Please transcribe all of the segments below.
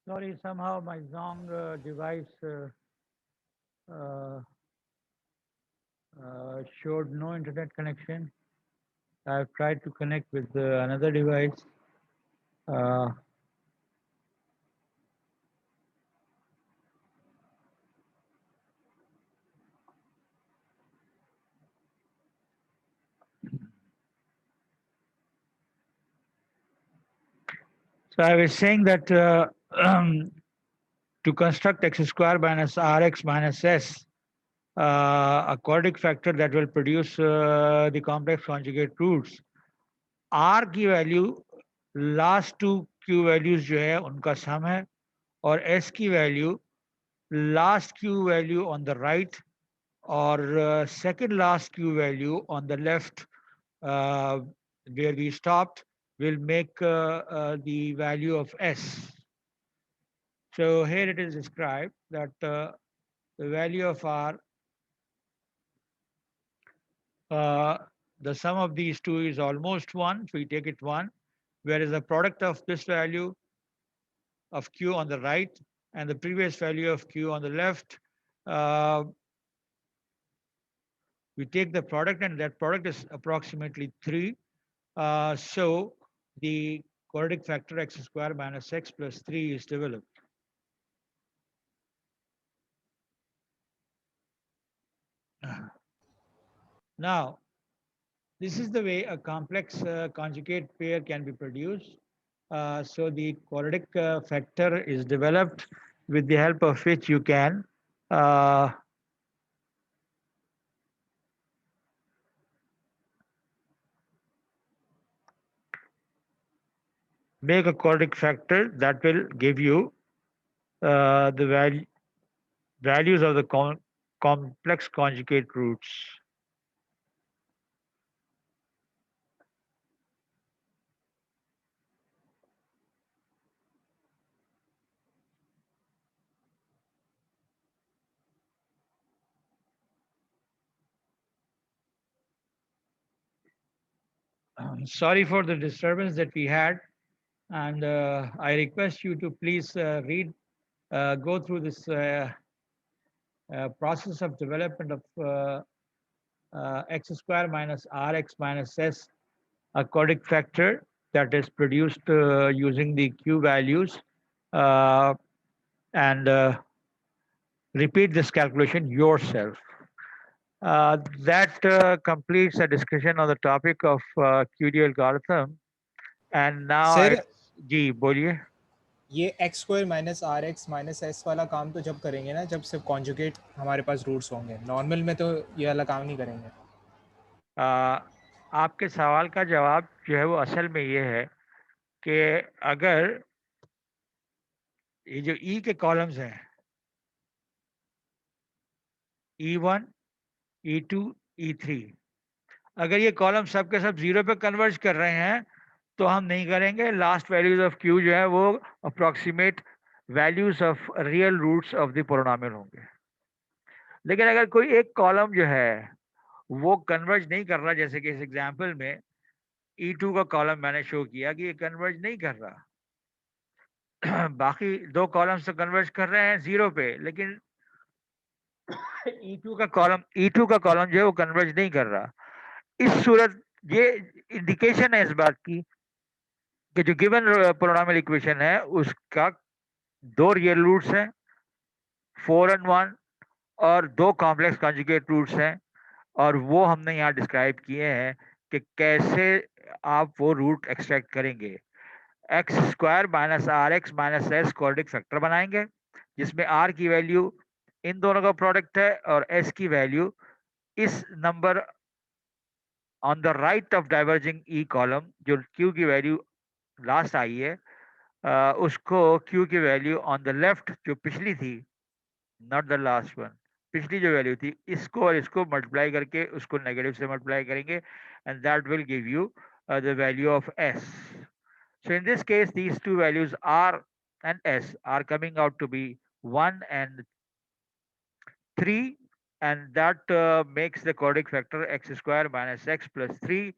Sorry, somehow my Zong device uh, showed no internet connection. I've tried to connect with another device. Uh, so I was saying that to construct x square minus rx minus s, a quadratic factor that will produce the complex conjugate roots, r की value last two q values जो है उनका sum है और s की value last q value on the right और second last q value on the left uh, where we stopped will make the value of s. So here it is described that the value of r, uh, the sum of these two is almost 1, so we take it 1, whereas the product of this value of q on the right and the previous value of q on the left, uh, we take the product and that product is approximately 3. So the quadratic factor x square minus x plus 3 is developed. Now, this is the way a complex conjugate pair can be produced. So the quadratic factor is developed with the help of which you can uh, make a quadratic factor that will give you the values of the complex conjugate roots. Sorry for the disturbance that we had, and I request you to please go through this process of development of x square minus rx minus s, a quadratic factor that is produced using the q values, uh, and repeat this calculation yourself. That completes a discussion on the topic of QD algorithm. And now I, sir ji बोलिए. ये X square minus are x minus S वाला काम तो जब करेंगे ना जब सिर्फ कॉन्जुगेट हमारे पास रूट्स होंगे, नॉर्मल में तो ये वाला काम नहीं करेंगे. आ, आपके सवाल का जवाब जो है वो असल में ये है कि अगर ये जो ई के कॉलम्स हैं, E1, E2, E3, अगर ये कॉलम सब के सब जीरो पे कन्वर्ज कर रहे हैं तो हम नहीं करेंगे. लास्ट वैल्यूज ऑफ क्यू जो है वो approximate values of real roots of the polynomial होंगे. लेकिन अगर कोई एक कॉलम जो है वो कन्वर्ज नहीं कर रहा, जैसे कि इस एग्जाम्पल में E2 का कॉलम मैंने शो किया कि ये कन्वर्ज नहीं कर रहा, बाकी दो कॉलम्स तो कन्वर्ज कर रहे हैं जीरो पे, लेकिन ई टू का कॉलम जो है वो कन्वर्ज नहीं कर रहा. इस सूरत ये इंडिकेशन है इस बात की कि जो गिवन पोलिनोमियल इक्वेशन है उसका दो रियल रूट्स हैं, 4 और 1, और दो कॉम्प्लेक्स कॉन्जुगेट रूट्स हैं, और वो हमने यहाँ डिस्क्राइब किए हैं कि कैसे आप वो रूट एक्सट्रैक्ट करेंगे. X square minus are x minus s quadratic factor बनाएंगे जिसमें आर की वैल्यू इन दोनों का प्रोडक्ट है और एस की वैल्यू इस number on the right of diverging E column जो क्यू की वैल्यू लास्ट आई है, उसको क्यू की वैल्यू ऑन द लेफ्ट जो पिछली थी, नॉट द लास्ट वन, पिछली जो वैल्यू थी इसको और इसको मल्टीप्लाई करके उसको नेगेटिव से मल्टीप्लाई करेंगे and that will give you the value of S. So in this case, these two values R and S are coming out to be 1 and 3, and that makes the quadratic factor x square minus x plus 3,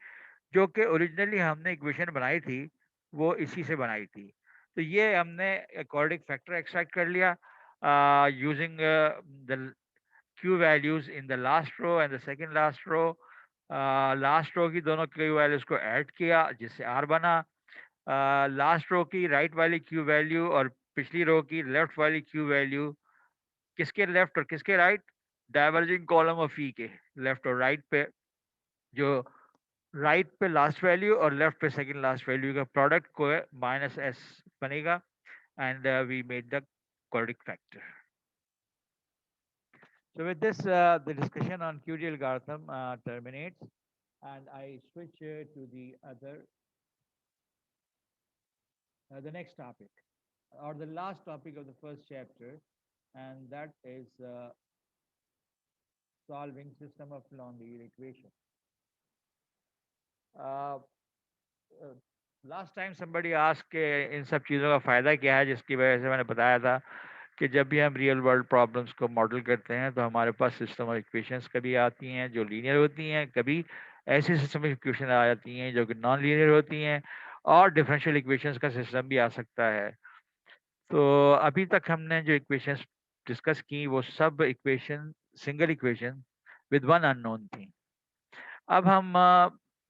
जो कि originally हमने equation बनाई थी वो इसी से बनाई थी. तो ये हमने क्वाड्रेटिक फैक्टर एक्सट्रैक्ट कर लिया using the q values in the last row and the second last row. Last row की दोनों क्यू वैल्यूज को ऐड किया जिससे आर बना। लास्ट रो की राइट वाली क्यू वैल्यू और पिछली रो की लेफ्ट वाली क्यू वैल्यू, किसके लेफ्ट और किसके right, diverging column of e के लेफ्ट और राइट पे, जो राइट पे लास्ट वैल्यू और लेफ्ट पे सेकंड लास्ट वैल्यू का प्रोडक्ट को माइनस एस बनेगा and we made the quadratic factor. So with this, the discussion on QD algorithm terminates, and I switch to the next topic, or the last topic of the first chapter, and that is solving system of nonlinear equation. Uh, last time somebody asked कि इन सब चीज़ों का फ़ायदा क्या है, जिसकी वजह से मैंने बताया था कि जब भी हम रियल वर्ल्ड प्रॉब्लम्स को मॉडल करते हैं तो हमारे पास सिस्टम ऑफ इक्वेशंस कभी आती हैं जो लीनियर होती हैं, कभी ऐसी सिस्टम ऑफ इक्वेशन आ जाती हैं जो कि नॉन लीनियर होती हैं, और डिफरेंशियल इक्वेशंस का सिस्टम भी आ सकता है। तो अभी तक हमने जो इक्वेशंस डिस्कस की वो सब equation single equation with one unknown थी। अब हम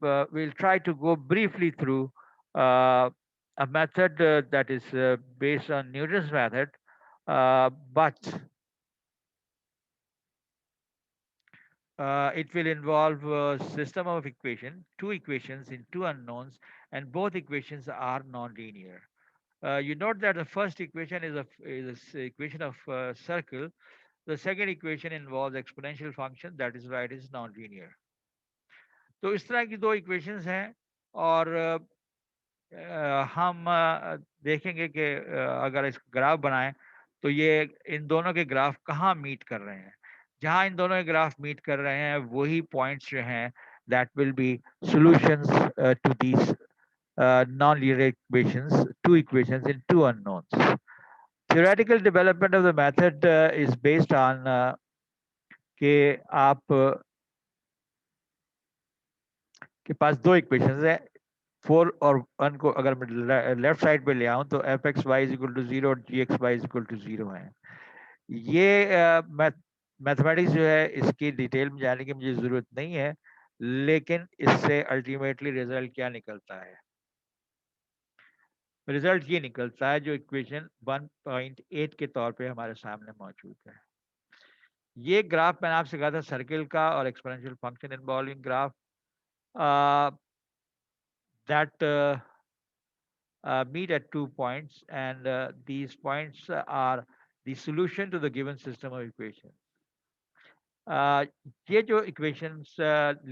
we'll try to go briefly through a method that is based on Newton's method, but it will involve a system of equation, two equations in two unknowns, and both equations are nonlinear. You note that the first equation is equation of circle. The second equation involves exponential function, that is why it is nonlinear. तो इस तरह की दो equations हैं, और हम देखेंगे कि अगर इस ग्राफ बनाएं तो ये इन दोनों के ग्राफ कहाँ मीट कर रहे हैं। जहाँ इन दोनों के ग्राफ मीट कर रहे हैं वही पॉइंट्स जो हैं that will be solutions to these non-linear equations, two equations in two unknowns. Theoretical development of the method is based on कि आप के पास दो इक्वेशंस है, 4 और 1 को अगर मैं लेफ्ट साइड पे ले आऊं तो F X Y is equal to 0 और G X Y is equal to 0 है। ये मैथमेटिक्स जो है इसकी डिटेल में जाने की मुझे जरूरत नहीं है, लेकिन इससे अल्टीमेटली रिजल्ट क्या निकलता है, रिजल्ट ये निकलता है जो इक्वेशन 1.8 के तौर पे हमारे सामने मौजूद है। ये ग्राफ मैंने आपसे कहा था सर्किल का और exponential function involving graph that meet at 2 points, and these points are the solution to the given system of equations. ये जो equations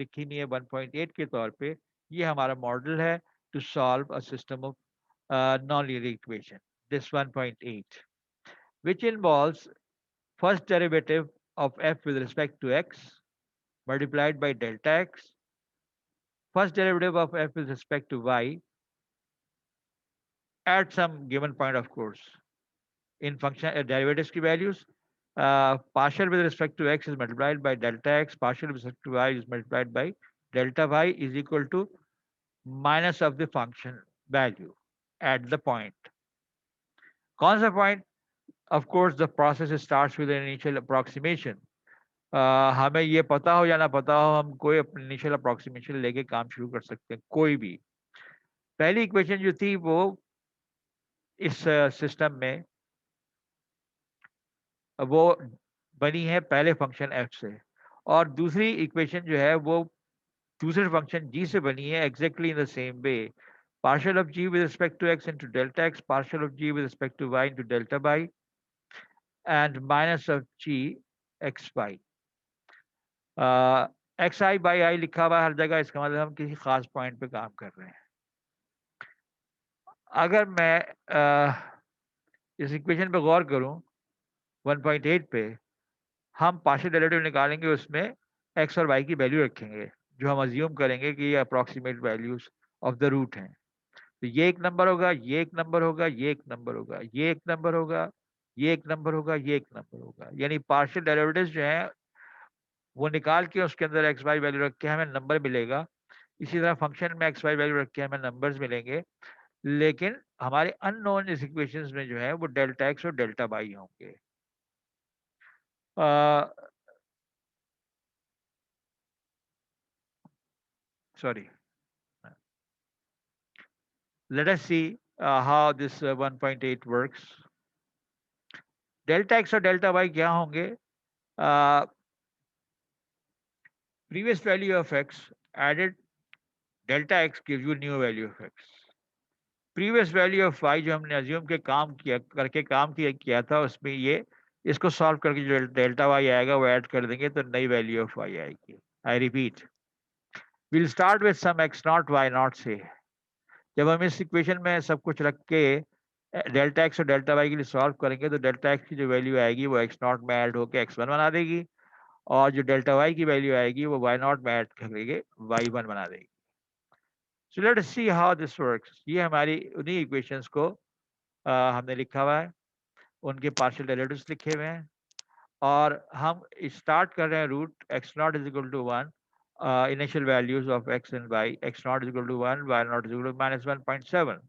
लिखी हुई है 1.8 के तौर पे, ये हमारा मॉडल है to solve a system of non-linear equation, this 1.8, which involves first derivative of f with respect to x multiplied by delta x, first derivative of f with respect to y at some given point, of course, in function derivatives की values. Partial with respect to x is multiplied by delta x, partial with respect to y is multiplied by delta y is equal to minus of the function value at the point. कौन सा point? Of course, the process starts with an initial approximation. हमें ये पता हो या ना पता हो, हम कोई इनिशियल अप्रोक्सीमेशन लेके काम शुरू कर सकते हैं, कोई भी। पहली इक्वेशन जो थी वो इस सिस्टम में वो बनी है पहले फंक्शन f से, और दूसरी इक्वेशन जो है वो दूसरे फंक्शन g से बनी है exactly in the same way. Partial of g with respect to x into delta x, partial of g with respect to y into delta y, and minus of g x y। X i by i लिखा हुआ है हर जगह, इसका मतलब हम किसी खास point पे काम कर रहे हैं। अगर मैं इस इक्वेशन पे गौर करूं 1.8 पे, हम पार्शियल डेरिवेटिव निकालेंगे, उसमें x और y की वैल्यू रखेंगे जो हम अज्यूम करेंगे कि ये approximate values of the root हैं। तो ये एक नंबर होगा, ये एक नंबर होगा, ये एक नंबर होगा, ये एक नंबर होगा, ये एक नंबर होगा, ये एक नंबर होगा। यानी पार्शियल डेरिवेटिव्स जो हैं वो निकाल के उसके अंदर एक्स वाई वैल्यू रख के हमें नंबर मिलेगा। इसी तरह फंक्शन में एक्स वाई वैल्यू रख के हमें नंबर्स मिलेंगे। लेकिन हमारे अननोन इस इक्वेशंस में जो है वो डेल्टा एक्स और डेल्टा वाई होंगे। Sorry, let us see how this 1.8 works. Delta x और डेल्टा वाई क्या होंगे? Previous value of x added delta x gives you new value of x. Previous value of y जो हमने assume के काम किया था उसमें ये इसको सॉल्व करके जो डेल्टा y आएगा वो ऐड कर देंगे तो नई वैल्यू ऑफ y आएगी। I repeat, we'll start with some x naught y naught से। जब हम इस इक्वेशन में सब कुछ रख के डेल्टा एक्स और डेल्टा वाई के लिए सॉल्व करेंगे तो डेल्टा एक्स की जो वैल्यू आएगी वो एक्स नॉट में ऐड होकर एक्स वन बना देगी, और जो डेल्टा वाई की वैल्यू आएगी वो वाई नॉट में ऐड करके वाई वन बना देगी। So let see how this works. ये हमारी उन्हीं इक्वेशंस को हमने लिखा हुआ है, उनके पार्शियल डेरिवेटिव्स लिखे हुए हैं, और हम स्टार्ट कर रहे हैं root x not is equal to one, initial values of x and y, x not is equal to one, y not is equal to -1.7।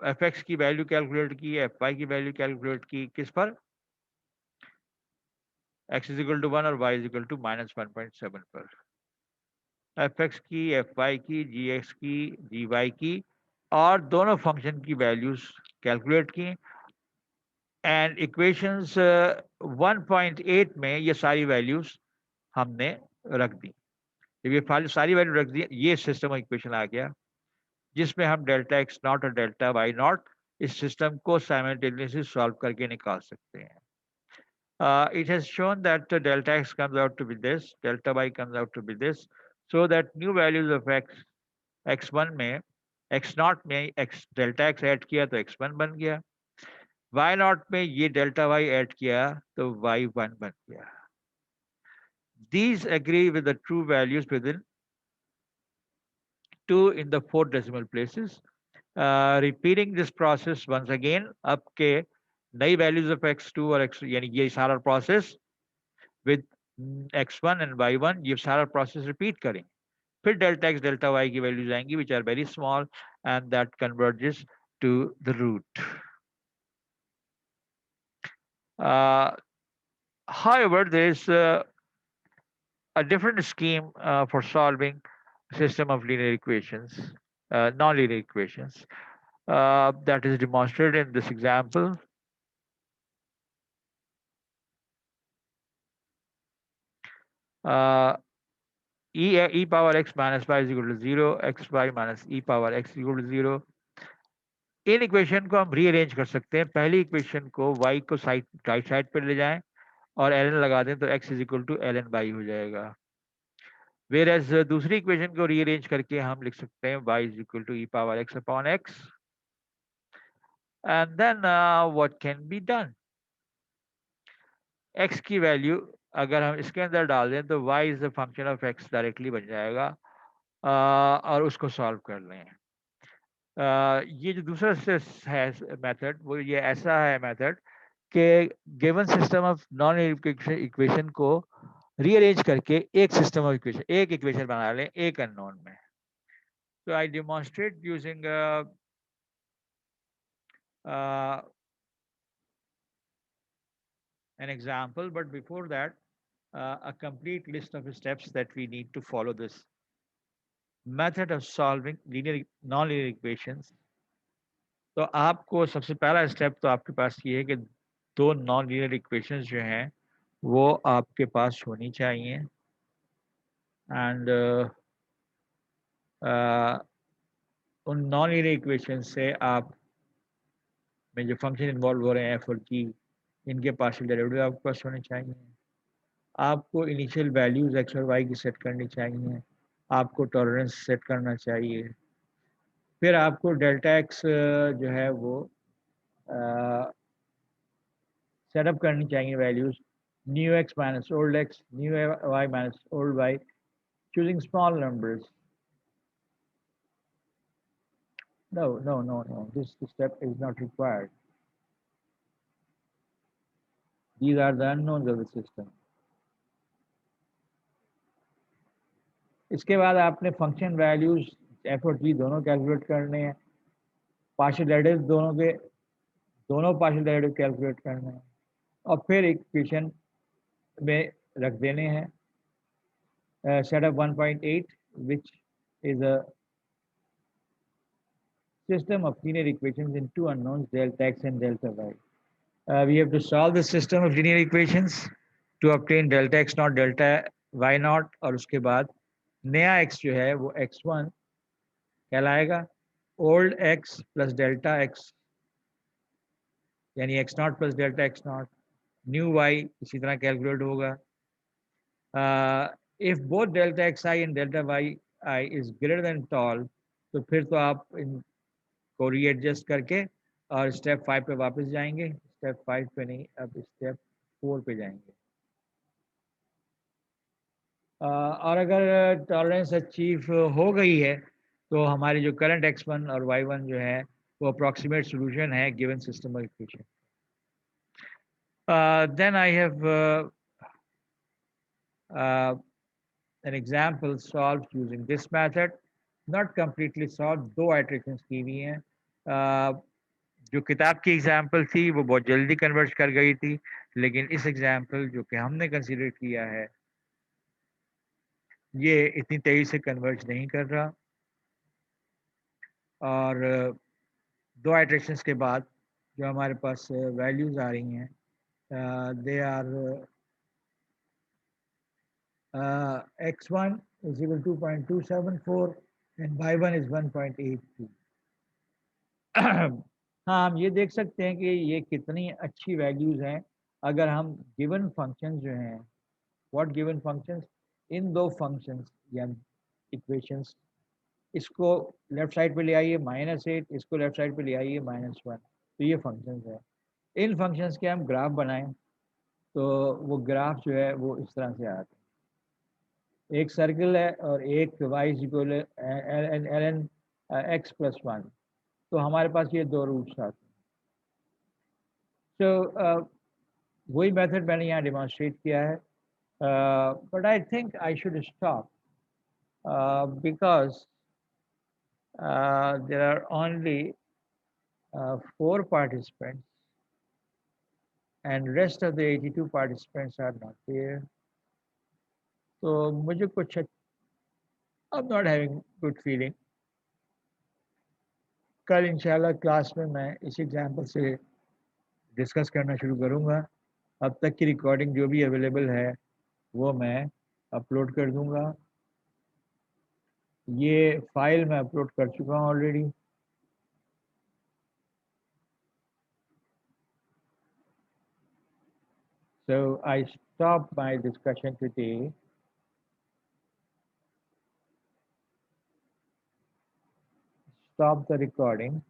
F x की वैल्यू कैलकुलेट की, एफ वाई की value calculate की, किस पर? X is equal to one और y is equal to -1.7 पर। F x की, f y की, जी एक्स की, जी वाई की, और दोनों फंक्शन की वैल्यूज कैलकुलेट की, एंड इक्वेशंस 1.8 में ये सारी वैल्यूज हमने रख दी। जब ये सारी वैल्यू रख दी, ये सिस्टम ऑफ इक्वेशन आ गया जिसमें हम डेल्टा एक्स नॉट और डेल्टा वाई नॉट इस सिस्टम को साइमल्टेनियसली सॉल्व करके निकाल सकते हैं। It has shown that delta x comes out to be this, delta y comes out to be this, so that new values of x, x1 में x naught में x delta x add किया तो x1 बन गया, y naught में ये delta y add किया तो y1 बन गया। These agree with the true values within 2 in the 4 decimal places. Repeating this process once again, अब के नई values of x2 और x यानी ये सारा process with x1 and y1, ये सारा प्रोसेस रिपीट करें, फिर डेल्टा एक्स डेल्टा वाई की वैल्यूज आएंगी which are very small and that converges to the root. However, there is a different scheme for solving system of linear equations, non-linear equations, that is demonstrated in this example. E power x minus y is equal to 0, xy minus e power x is equal to 0. In equation को हम rearrange कर सकते हैं। पहली equation को y को side right side पर ले जाएं और ln लगा दें तो x is equal to ln y हो जाएगा। वेर एज दूसरी इक्वेशन को रीअरेंज करके हम लिख सकते हैं y is equal to e power x upon x, and then what can be done, x की वैल्यू अगर हम इसके अंदर डाल दें तो y is the function of x directly बन जाएगा, और उसको सॉल्व कर लें। ये जो दूसरा है मेथड, वो ये ऐसा है मेथड कि given system of non equation को रीअरेंज करके एक सिस्टम ऑफ इक्वेशन, एक इक्वेशन बना लें एक अननोन में। तो I demonstrate using an example, but before that a complete list of steps that we need to follow this method of solving linear non-linear equations. तो आपको सबसे पहला स्टेप तो आपके पास ये है कि दो नॉन लीनियर इक्वेशंस जो हैं वो आपके पास होनी चाहिए, एंड उन नॉन लीनियर इक्वेशन से आप में जो फंक्शन इन्वॉल्व हो रहे हैं एफ और जी, इनके पार्शियल डेरिवेटिव आपके पास होने चाहिए। आपको इनिशियल वैल्यूज एक्स और वाई की सेट करनी चाहिए, आपको टॉलरेंस सेट करना चाहिए, फिर आपको डेल्टा एक्स जो है वो सेटअप करनी चाहिए values, new x minus old x, new y minus old y, choosing small numbers. No. This step is not required. These are the unknowns of the system. इसके बाद आपने फंक्शन वैल्यूज एफ और जी दोनों calculate करने हैं, partial derivative दोनों partial derivative calculate करने हैं, और फिर इक्वेशन में रख देने हैं set of 1.8 which is a system of linear equations in two unknowns delta x and delta y. We have to solve the system of linear equations to obtain delta x naught delta y naught, और उसके बाद नया x जो है वो x1 कहलाएगा, old x plus delta x यानी x not plus delta x not, new y इसी तरह कैलकुलेट होगा. If both delta x i and delta y i is greater than tol, तो फिर तो आप इनको रीएडजस्ट करके और स्टेप 5 पे वापस जाएंगे, स्टेप 5 पे नहीं, अब स्टेप 4 पे जाएंगे. और अगर टॉलरेंस अचीव हो गई है तो हमारी जो करंट x1 और y1 जो है वो अप्रॉक्सीमेट सॉल्यूशन है given system of equation. Then I have an example solved using this method, not completely solved, दो iterations की हुई हैं. जो किताब की एग्जाम्पल थी वो बहुत जल्दी कन्वर्ट कर गई थी, लेकिन इस एग्जाम्पल जो कि हमने कंसीडर किया है ये इतनी तेजी से कन्वर्ट नहीं कर रहा, और दो आइट्रेशंस के बाद जो हमारे पास वैल्यूज आ रही हैं they are x1 is equal to 2.274 and y1 is 1.82. हाँ, हम ये देख सकते हैं कि ये कितनी अच्छी वैल्यूज हैं अगर हम गिवन फंक्शंस जो हैं, व्हाट गिवन फंक्शंस, इन दो फंक्शंस या इक्वेशंस, इसको लेफ्ट साइड पे ले आइए -8, इसको लेफ्ट साइड पे ले आइए -1, तो ये फंक्शंस है. इन फंक्शंस के हम ग्राफ बनाएं तो वो ग्राफ जो है वो इस तरह से आते हैं. एक सर्कल है और एक y equal ln x plus 1, तो हमारे पास ये दो रूट्स आते हैं. तो वही मेथड मैंने यहाँ डिमॉन्स्ट्रेट किया है, but I think I should stop because there are only 4 participants and rest of the 82 participants are not there. तो मुझे कुछ I'm not having good feeling. कल इंशाल्लाह क्लास में मैं इस एग्जाम्पल से डिस्कस करना शुरू करूँगा. अब तक की रिकॉर्डिंग जो भी अवेलेबल है वो मैं अपलोड कर दूँगा. ये फाइल मैं अपलोड कर चुका हूँ already. So I stop my discussion today. Stop the recording.